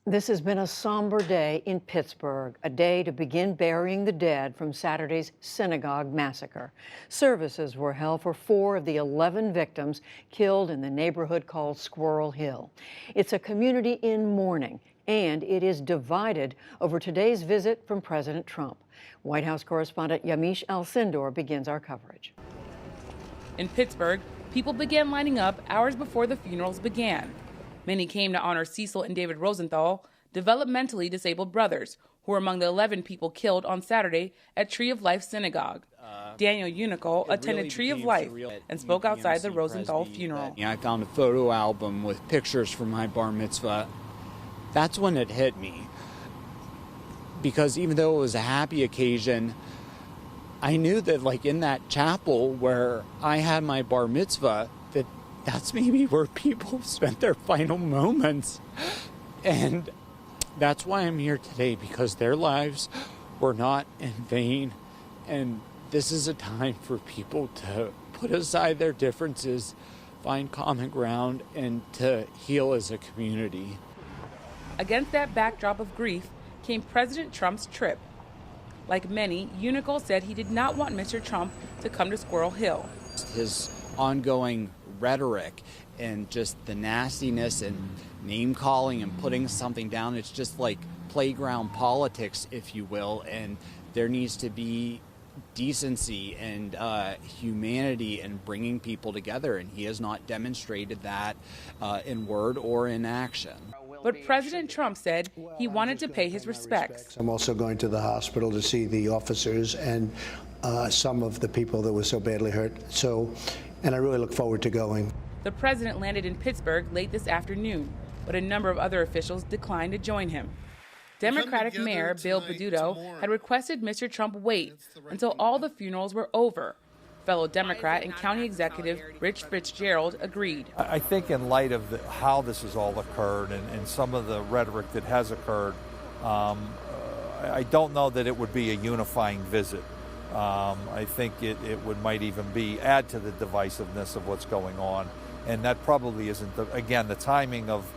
This has been a somber day in Pittsburgh, a day to begin burying the dead from Saturday's synagogue massacre. Services were held for 4 of the 11 victims killed in the neighborhood called Squirrel Hill. It's a community in mourning, and it is divided over today's visit from President Trump. White House correspondent Yamiche Alcindor begins our coverage. In Pittsburgh, people began lining up hours before the funerals began. Many came to honor Cecil and David Rosenthal, developmentally disabled brothers, who were among the 11 people killed on Saturday at Tree of Life Synagogue. Daniel Unical attended Tree of Life and spoke outside the Rosenthal funeral. I found a photo album with pictures from my bar mitzvah. That's when it hit me. Because even though it was a happy occasion, I knew that like in that chapel where I had my bar mitzvah, that's maybe where people spent their final moments. And that's why I'm here today, because their lives were not in vain. And this is a time for people to put aside their differences, find common ground, and to heal as a community. Against that backdrop of grief came President Trump's trip. Like many, Unical said he did not want Mr. Trump to come to Squirrel Hill. His ongoing rhetoric and just the nastiness and name calling and putting something down, it's just like playground politics, if you will, and there needs to be decency and humanity and bringing people together, and he has not demonstrated that in word or in action. But President Trump said he wanted to pay his respects. I'm also going to the hospital to see the officers and some of the people that were so badly hurt. And I really look forward to going. The president landed in Pittsburgh late this afternoon, but a number of other officials declined to join him. Democratic Mayor Bill Peduto had requested Mr. Trump wait until all the funerals were over. Fellow Democrat and County Executive Rich Fitzgerald agreed. I think in light of how this has all occurred and some of the rhetoric that has occurred, I don't know that it would be a unifying visit. I think it might even add to the divisiveness of what's going on. And that probably isn't, the timing of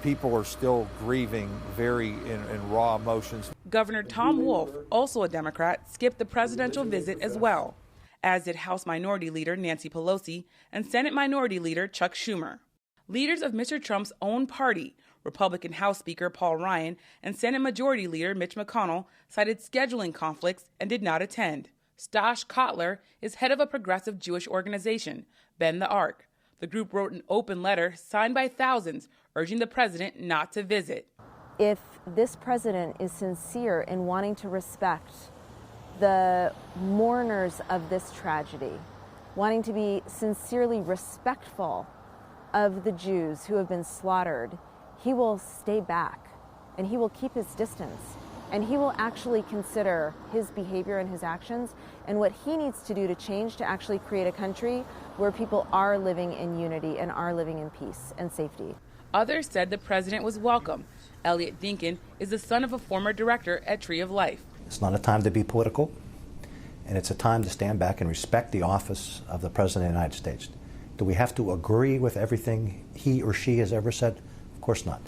people are still grieving very in raw emotions. Governor Tom Wolf, also a Democrat, skipped the presidential visit as well, as did House Minority Leader Nancy Pelosi and Senate Minority Leader Chuck Schumer. Leaders of Mr. Trump's own party, Republican House Speaker Paul Ryan and Senate Majority Leader Mitch McConnell, cited scheduling conflicts and did not attend. Stosh Kotler is head of a progressive Jewish organization, Bend the Ark. The group wrote an open letter signed by thousands urging the president not to visit. If this president is sincere in wanting to respect the mourners of this tragedy, wanting to be sincerely respectful of the Jews who have been slaughtered, he will stay back and he will keep his distance and he will actually consider his behavior and his actions and what he needs to do to change to actually create a country where people are living in unity and are living in peace and safety. Others said the president was welcome. Elliot Dinkin is the son of a former director at Tree of Life. It's not a time to be political, and it's a time to stand back and respect the office of the President of the United States. Do we have to agree with everything he or she has ever said? Of course not.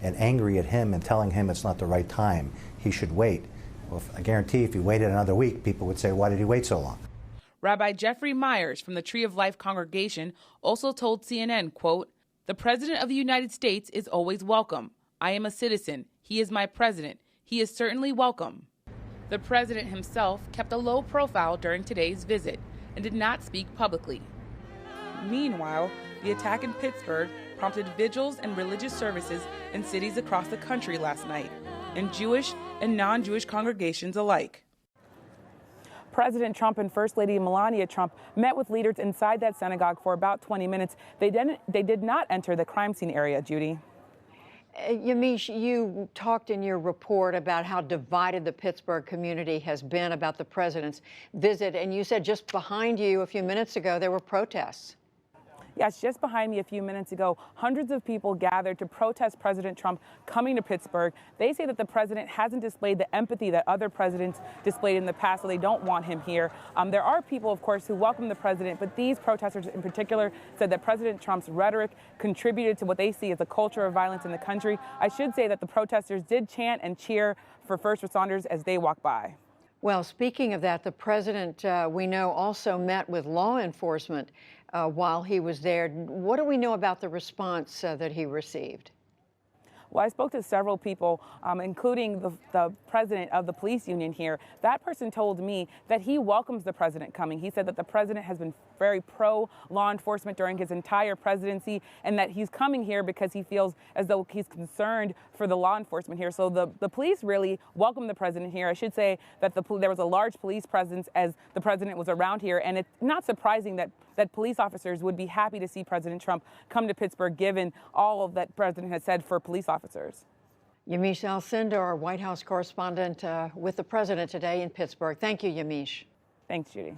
And angry at him and telling him it's not the right time, he should wait. Well, I guarantee if he waited another week, people would say, why did he wait so long? Rabbi Jeffrey Myers from the Tree of Life congregation also told CNN, quote, "The President of the United States is always welcome. I am a citizen. He is my president. He is certainly welcome." The president himself kept a low profile during today's visit and did not speak publicly. Meanwhile, the attack in Pittsburgh prompted vigils and religious services in cities across the country last night, in Jewish and non-Jewish congregations alike. President Trump and First Lady Melania Trump met with leaders inside that synagogue for about 20 minutes. They did not enter the crime scene area, Judy. Yamiche, you talked in your report about how divided the Pittsburgh community has been about the president's visit, and you said just behind you a few minutes ago there were protests. Yes, just behind me a few minutes ago, hundreds of people gathered to protest President Trump coming to Pittsburgh. They say that the president hasn't displayed the empathy that other presidents displayed in the past, so they don't want him here. There are people, of course, who welcome the president, but these protesters in particular said that President Trump's rhetoric contributed to what they see as a culture of violence in the country. I should say that the protesters did chant and cheer for first responders as they walk by. Well, speaking of that, the president, we know, also met with law enforcement while he was there. What do we know about the response that he received? Well, I spoke to several people, including the president of the police union here. That person told me that he welcomes the president coming. He said that the president has been very pro-law enforcement during his entire presidency, and that he's coming here because he feels as though he's concerned for the law enforcement here. So the police really welcome the president here. I should say that there was a large police presence as the president was around here, and it's not surprising that police officers would be happy to see President Trump come to Pittsburgh, given all of that the president has said for police officers. Yamiche Alcindor, our White House correspondent with the president today in Pittsburgh. Thank you, Yamiche. Thanks, Judy.